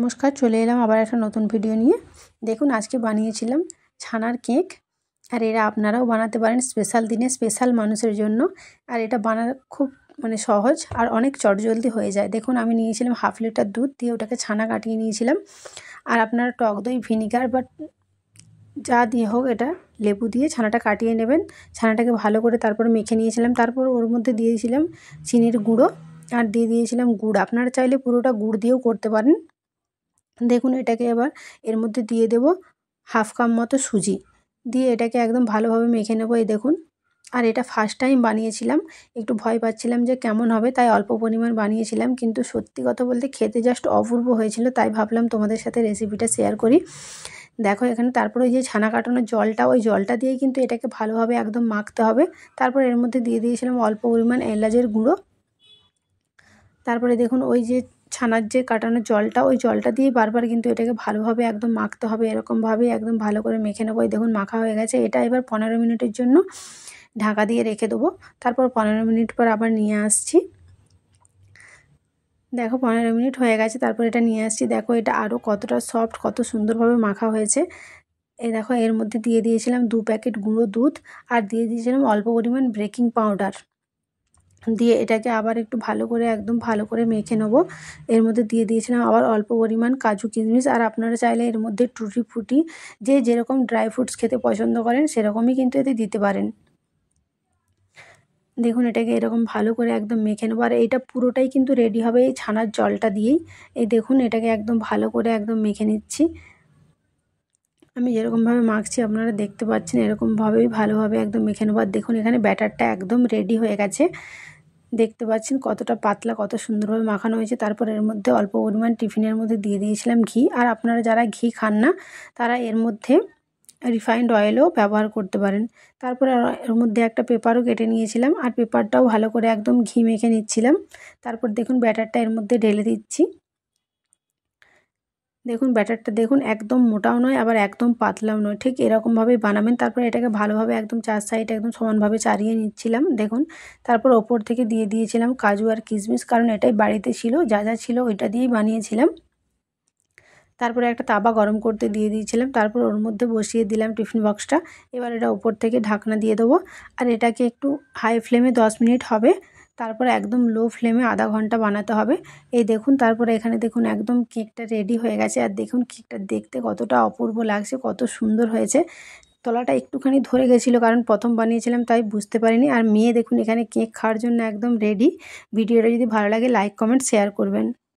নমস্কার, চলে এলাম আবার একটা নতুন ভিডিও নিয়ে। দেখুন আজকে বানিয়েছিলাম ছানার কেক, আর এরা আপনারাও বানাতে পারেন স্পেশাল দিনে স্পেশাল মানুষের জন্য। আর এটা বানানো খুব সহজ আর অনেক চটজলদি হয়ে যায়। দেখুন আমি নিয়েছিলাম 1/2 লিটার দুধ দিয়ে ওটাকে ছানা কাটিয়ে নিয়েছিলাম। আর আপনারা টক দই, ভিনিগার বা যা দিয়ে হোক, এটা লেবু দিয়ে ছানাটা কাটিয়ে নেবেন। ছানাটাকে ভালো করে তারপর মেখে নিয়েছিলাম। তারপর ওর মধ্যে দিয়েছিলাম চিনির গুঁড়ো আর দিয়ে দিয়েছিলাম গুড়। আপনারা চাইলে পুরোটা গুড় দিয়েও করতে পারেন। দেখুন এটাকে এবার এর মধ্যে দিয়ে দেব 1/2 কাপ মতো সুজি, দিয়ে এটাকে একদম ভালোভাবে মেখে নেব। এই দেখুন, আর এটা ফার্স্ট টাইম বানিয়েছিলাম, একটু ভয় পাচ্ছিলাম যে কেমন হবে, তাই অল্প পরিমাণ বানিয়েছিলাম, কিন্তু সত্যি কথা বলতে খেতে জাস্ট অপূর্ব হয়েছিল। তাই ভাবলাম তোমাদের সাথে রেসিপিটা শেয়ার করি। দেখো এখানে তারপরে ওই যে ছানা কাটানোর জলটা, ওই জলটা দিয়েই কিন্তু এটাকে ভালোভাবে একদম মাখতে হবে। তারপর এর মধ্যে দিয়ে দিয়েছিলাম অল্প পরিমাণ এলাচের গুঁড়ো। তারপরে দেখুন ওই যে ছানার যে কাটানো জলটা, ওই জলটা দিয়ে বারবার কিন্তু এটাকে ভালোভাবে একদম মাখতে হবে। এরকমভাবেই একদম ভালো করে মেখে নেবো। এই দেখুন মাখা হয়ে গেছে। এটা এবার 15 মিনিটের জন্য ঢাকা দিয়ে রেখে দেবো। তারপর 15 মিনিট পর আবার নিয়ে আসছি। দেখো 15 মিনিট হয়ে গেছে, তারপর এটা নিয়ে আসছি। দেখো এটা আরও কতটা সফট, কত সুন্দরভাবে মাখা হয়েছে। এই দেখো এর মধ্যে দিয়ে দিয়েছিলাম 2 প্যাকেট গুঁড়ো দুধ, আর দিয়ে দিয়েছিলাম অল্প পরিমাণ বেকিং পাউডার, দিয়ে এটাকে আবার একটু ভালো করে একদম ভালো করে মেখে নেবো। এর মধ্যে দিয়ে দিয়েছিলাম আবার অল্প পরিমাণ কাজু কিশমিশ, আর আপনারা চাইলে এর মধ্যে টুটি ফুটি যে যেরকম ড্রাই ফ্রুটস খেতে পছন্দ করেন সেরকমই কিন্তু এতে দিতে পারেন। দেখুন এটাকে এরকম ভালো করে একদম মেখে নেবো। আর এইটা পুরোটাই কিন্তু রেডি হবে এই ছানার জলটা দিয়েই। এই দেখুন এটাকে একদম ভালো করে একদম মেখে নিচ্ছি। আমি যেরকমভাবে মাখছি আপনারা দেখতে পাচ্ছেন, এরকমভাবেই ভালোভাবে একদম মেখে নেবো। আর দেখুন এখানে ব্যাটারটা একদম রেডি হয়ে গেছে। দেখতে পাচ্ছেন কতটা পাতলা, কত সুন্দরভাবে মাখানো হয়েছে। তারপর এর মধ্যে অল্প পরিমাণ টিফিনের মধ্যে দিয়ে দিয়েছিলাম ঘি। আর আপনারা যারা ঘি খান না তারা এর মধ্যে রিফাইন্ড অয়েলও ব্যবহার করতে পারেন। তারপরে এর মধ্যে একটা পেপারও কেটে নিয়েছিলাম, আর পেপারটাও ভালো করে একদম ঘি মেখে নিচ্ছিলাম। তারপর দেখুন ব্যাটারটা এর মধ্যে ঢেলে দিচ্ছি। দেখুন ব্যাটারটা দেখুন একদম মোটাও নয় আবার একদম পাতলাও নয়, ঠিক এরকমভাবেই বানাবেন। তারপর এটাকে ভালোভাবে একদম চার সাইড একদম সমানভাবে চাড়িয়ে নিচ্ছিলাম। দেখুন তারপর ওপর থেকে দিয়ে দিয়েছিলাম কাজু আর কিশমিশ, কারণ এটাই বাড়িতে ছিল, যা যা ছিল ওইটা দিয়েই বানিয়েছিলাম। তারপরে একটা তাওয়া গরম করতে দিয়ে দিয়েছিলাম। তারপর ওর মধ্যে বসিয়ে দিলাম টিফিন বক্সটা। এবার এটা ওপর থেকে ঢাকনা দিয়ে দেবো, আর এটাকে একটু হাই ফ্লেমে 10 মিনিট হবে। তারপরে একদম লো ফ্লেমে আধা ঘন্টা বানাতে হবে। এই দেখুন তারপরে এখানে দেখুন একদম কেকটা রেডি হয়ে গেছে। আর দেখুন কেকটা দেখতে কতটা অপূর্ব লাগছে, কত সুন্দর হয়েছে। তলাটা একটুখানি ধরে গেছিলো, কারণ প্রথম বানিয়েছিলাম তাই বুঝতে পারিনি। আর মেয়ে দেখুন এখানে কেক খাওয়ার জন্য একদম রেডি। ভিডিওটা যদি ভালো লাগে লাইক, কমেন্ট, শেয়ার করবেন।